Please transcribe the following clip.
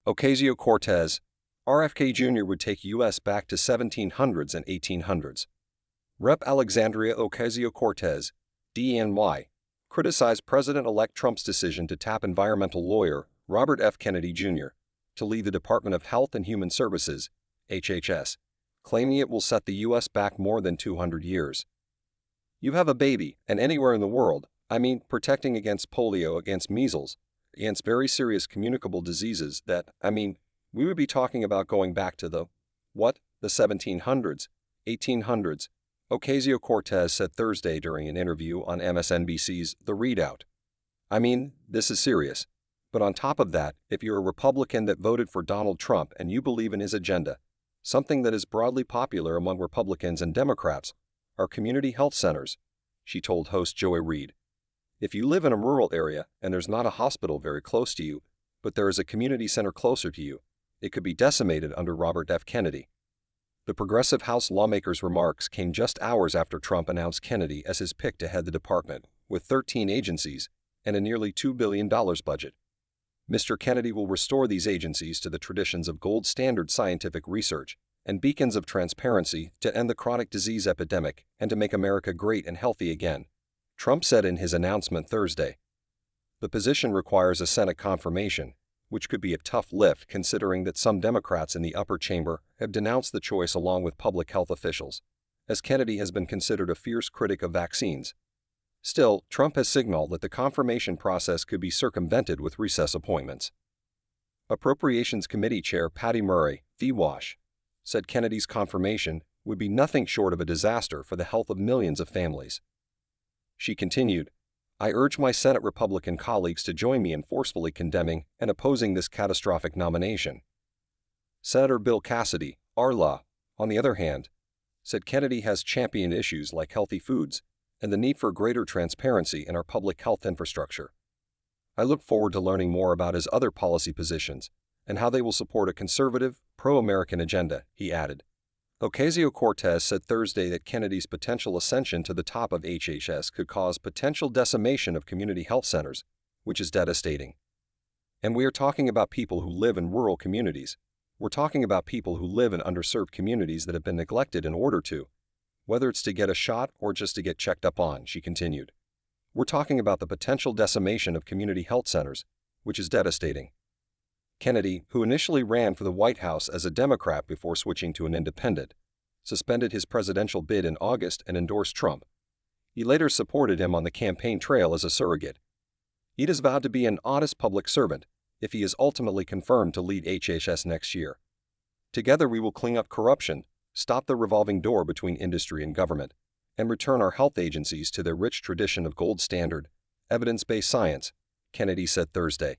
Ocasio-Cortez, RFK Jr. would take U.S. back to 1700s and 1800s. Rep. Alexandria Ocasio-Cortez, DNY, criticized President-elect Trump's decision to tap environmental lawyer Robert F. Kennedy Jr. to lead the Department of Health and Human Services, HHS, claiming it will set the U.S. back more than 200 years. You have a baby, and anywhere in the world, protecting against polio, against measles, against very serious communicable diseases we would be talking about going back to the 1700s, 1800s, Ocasio-Cortez said Thursday during an interview on MSNBC's The Readout. This is serious. But on top of that, if you're a Republican that voted for Donald Trump and you believe in his agenda, something that is broadly popular among Republicans and Democrats, are community health centers, she told host Joy Reid. If you live in a rural area and there's not a hospital very close to you, but there is a community center closer to you, it could be decimated under Robert F. Kennedy. The progressive House lawmaker's remarks came just hours after Trump announced Kennedy as his pick to head the department, with 13 agencies and a nearly $2 billion budget. Mr. Kennedy will restore these agencies to the traditions of gold standard scientific research and beacons of transparency to end the chronic disease epidemic and to make America great and healthy again, Trump said in his announcement Thursday. The position requires a Senate confirmation, which could be a tough lift considering that some Democrats in the upper chamber have denounced the choice along with public health officials, as Kennedy has been considered a fierce critic of vaccines. Still, Trump has signaled that the confirmation process could be circumvented with recess appointments. Appropriations Committee Chair Patty Murray, VWash, said Kennedy's confirmation would be nothing short of a disaster for the health of millions of families. She continued, I urge my Senate Republican colleagues to join me in forcefully condemning and opposing this catastrophic nomination. Senator Bill Cassidy, R-Law, on the other hand, said Kennedy has championed issues like healthy foods and the need for greater transparency in our public health infrastructure. I look forward to learning more about his other policy positions and how they will support a conservative, pro-American agenda, he added. Ocasio-Cortez said Thursday that Kennedy's potential ascension to the top of HHS could cause potential decimation of community health centers, which is devastating. And we are talking about people who live in rural communities. We're talking about people who live in underserved communities that have been neglected in order to, whether it's to get a shot or just to get checked up on, she continued. We're talking about the potential decimation of community health centers, which is devastating. Kennedy, who initially ran for the White House as a Democrat before switching to an independent, suspended his presidential bid in August and endorsed Trump. He later supported him on the campaign trail as a surrogate. He has vowed to be an honest public servant if he is ultimately confirmed to lead HHS next year. Together we will clean up corruption, stop the revolving door between industry and government, and return our health agencies to their rich tradition of gold standard, evidence-based science, Kennedy said Thursday.